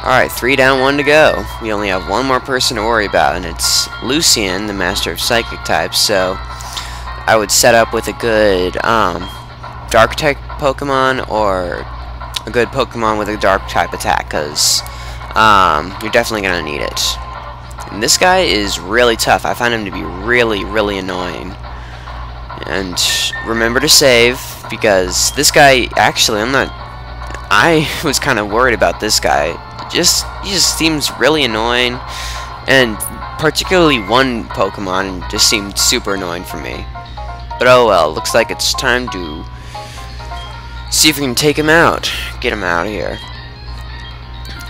Alright, 3 down, 1 to go. We only have one more person to worry about, and it's Lucian, the master of psychic types, so I would set up with a good dark type Pokemon or a good Pokemon with a dark type attack, because you're definitely going to need it. And this guy is really tough. I find him to be really, really annoying. And remember to save, because this guy, actually, I was kind of worried about this guy. He just seems really annoying, and particularly one Pokemon just seemed super annoying for me. But oh well, looks like it's time to see if we can take him out. Get him out of here.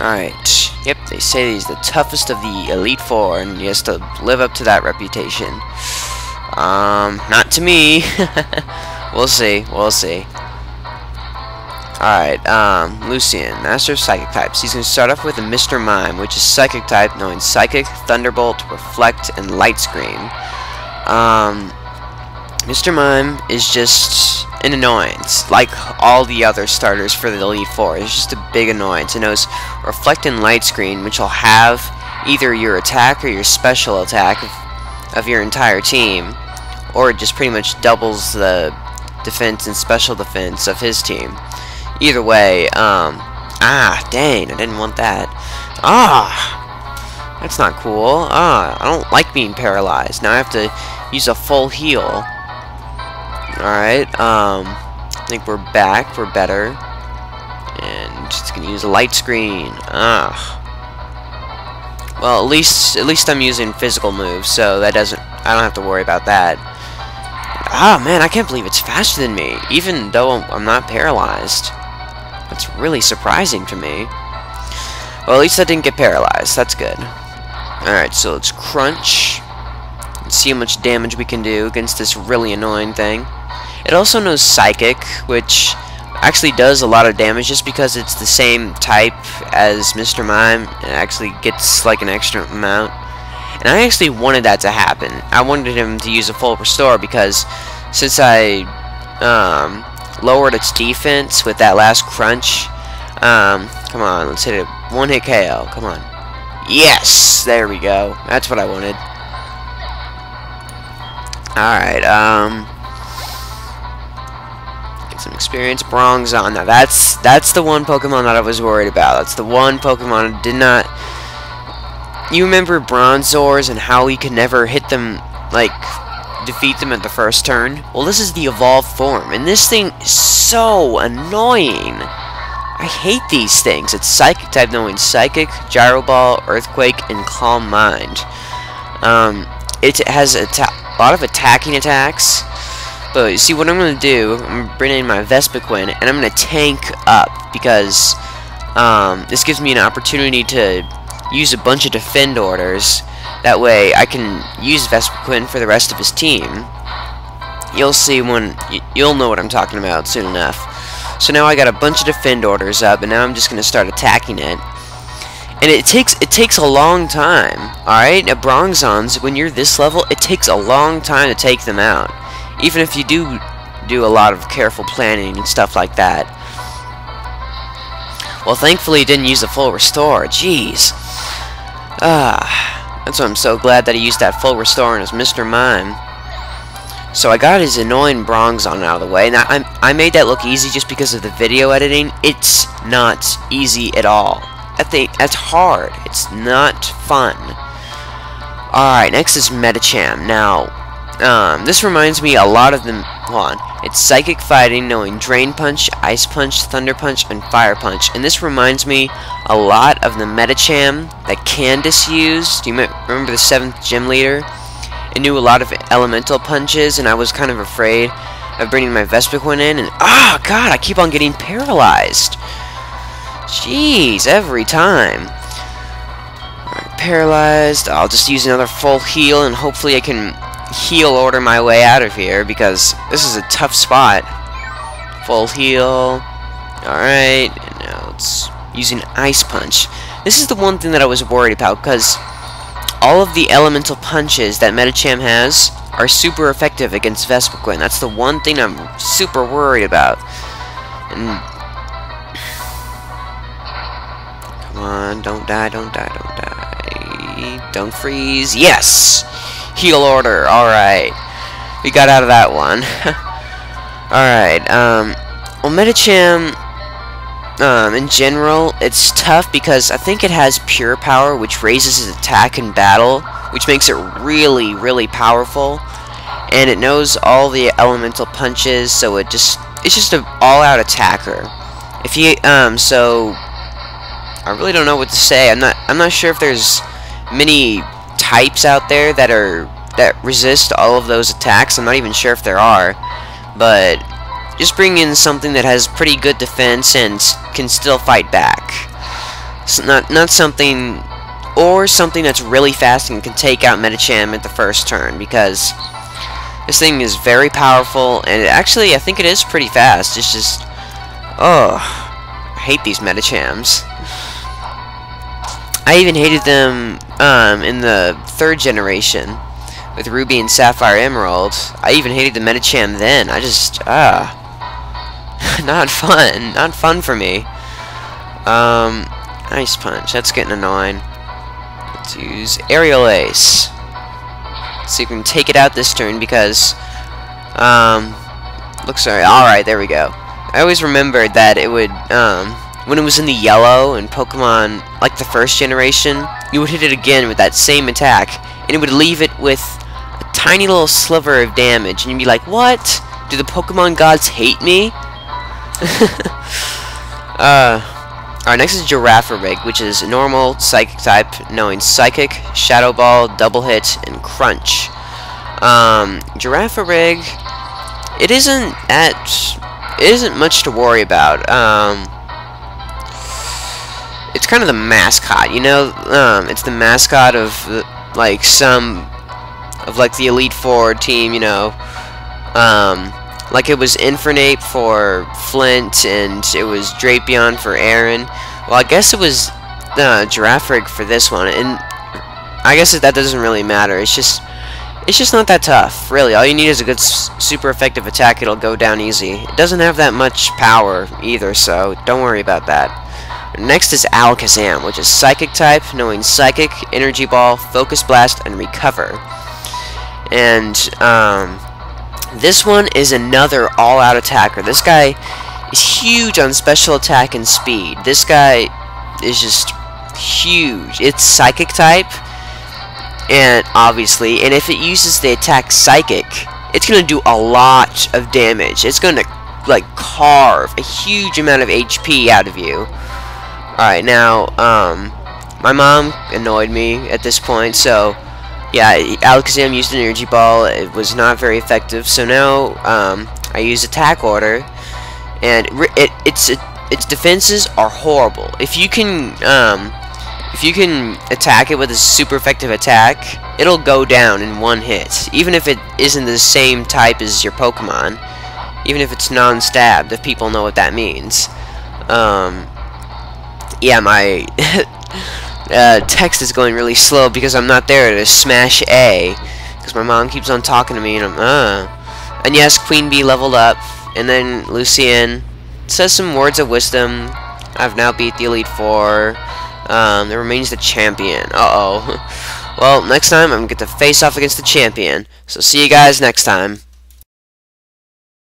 Alright. Yep, they say he's the toughest of the Elite Four, and he has to live up to that reputation. Not to me. We'll see. We'll see. Alright, Lucian, Master of Psychic Types. He's going to start off with a Mr. Mime, which is Psychic type, knowing Psychic, Thunderbolt, Reflect, and Light Screen. Mr. Mime is just an annoyance, like all the other starters for the Elite Four. It's just a big annoyance. It knows Reflect and Light Screen, which will have either your attack or your special attack of your entire team, or it just pretty much doubles the defense and special defense of his team. Either way, dang, I didn't want that. That's not cool. I don't like being paralyzed. Now I have to use a full heal. Alright, I think we're back. We're better. And it's gonna use a light screen. Well, at least I'm using physical moves, so I don't have to worry about that. Man, I can't believe it's faster than me, even though I'm not paralyzed. That's really surprising to me. Well, at least I didn't get paralyzed. That's good. Alright, so let's crunch. Let's see how much damage we can do against this really annoying thing. It also knows Psychic, which actually does a lot of damage just because it's the same type as Mr. Mime. It actually gets like an extra amount. And I actually wanted that to happen. I wanted him to use a full restore because since I lowered its defense with that last crunch. Come on, let's hit it. One hit KO. Come on. Yes! There we go. That's what I wanted. Alright, get some experience. Bronzong. Now that's the one Pokemon that I was worried about. That's the one Pokemon I did not... You remember Bronzors and how we could never hit them, like, defeat them at the first turn? Well, this is the evolved form, and this thing is so annoying. I hate these things. It's Psychic type, knowing Psychic, Gyro Ball, Earthquake, and Calm Mind. It has a lot of attacking attacks, but you see what I'm going to do, I'm going to bring in my Vespiquen, and I'm going to tank up, because this gives me an opportunity to use a bunch of defend orders. That way I can use Vespiquen for the rest of his team. You'll see when you'll know what I'm talking about soon enough. So now I got a bunch of defend orders up, and now I'm just gonna start attacking it. And it takes a long time. Alright, now Bronzons, when you're this level, it takes a long time to take them out. Even if you do a lot of careful planning and stuff like that. Well, thankfully it didn't use a full restore. Jeez. That's why I'm so glad that he used that full restore on his Mr. Mime. So I got his annoying Bronzong out of the way. Now, I made that look easy just because of the video editing. It's not easy at all. That's hard. It's not fun. Alright, next is Medicham. Now, this reminds me a lot of the... Hold on. It's Psychic Fighting, knowing Drain Punch, Ice Punch, Thunder Punch, and Fire Punch. And this reminds me a lot of the Medicham that Candace used. Do you remember the 7th Gym Leader? It knew a lot of elemental punches, and I was kind of afraid of bringing my Vespiquen in, and God, I keep on getting paralyzed. Jeez, every time. Alright, paralyzed. I'll just use another full heal, and hopefully I can heal order my way out of here, because this is a tough spot. Full heal. Alright, and now it's using Ice Punch. This is the one thing that I was worried about, because all of the elemental punches that Medicham has are super effective against Vespiquen. That's the one thing I'm super worried about. And Come on, don't die, don't die, don't die. Don't freeze. Yes! Heal order. Alright. We got out of that one. Alright, well, Medicham, in general, it's tough because I think it has Pure Power, which raises its attack in battle, which makes it really, really powerful. And it knows all the elemental punches, so it's just an all-out attacker. If you, so I really don't know what to say. I'm not sure if there's many types out there that resist all of those attacks. I'm not even sure if there are, but just bring in something that has pretty good defense and can still fight back. So not something, or something that's really fast and can take out Medicham at the first turn, because this thing is very powerful, and actually I think it is pretty fast. It's just, oh, I hate these Medichams. I even hated them in the 3rd generation with Ruby and Sapphire Emerald. I even hated the Medicham then. I just, not fun for me. Ice Punch, that's getting annoying. Let's use Aerial Ace. So you can take it out this turn because, alright, there we go. I always remembered that it would, when it was in the yellow in Pokemon, like the 1st generation, you would hit it again with that same attack, and it would leave it with a tiny little sliver of damage, and you'd be like, what? Do the Pokemon gods hate me? Alright, next is Girafarig, which is normal Psychic type, knowing Psychic, Shadow Ball, Double Hit, and Crunch. Girafarig, it isn't much to worry about. It's kind of the mascot, you know. It's the mascot of like the Elite Four team, you know. Like it was Infernape for Flint, and it was Drapion for Aaron. Well, I guess it was Girafarig for this one, and I guess that doesn't really matter. It's just not that tough, really. All you need is a good, super effective attack. It'll go down easy. It doesn't have that much power either, so don't worry about that. Next is Alakazam, which is Psychic type, knowing Psychic, Energy Ball, Focus Blast, and Recover. And this one is another all-out attacker. This guy is huge on special attack and speed. This guy is just huge. It's Psychic type, and obviously, and if it uses the attack Psychic, it's gonna do a lot of damage. It's gonna like carve a huge amount of HP out of you. Alright, now my mom annoyed me at this point, so yeah, Alakazam used an Energy Ball. It was not very effective, so now I use Attack Order, and its defenses are horrible. If you can attack it with a super effective attack, it'll go down in one hit, even if it isn't the same type as your Pokemon, even if it's non-stabbed, if people know what that means. Yeah, my text is going really slow because I'm not there to smash A, because my mom keeps on talking to me, and and yes, Queen Bee leveled up, and then Lucian says some words of wisdom. I've now beat the Elite Four. There remains the champion. Uh-oh. Well, next time I'm going to get to face off against the champion. So see you guys next time.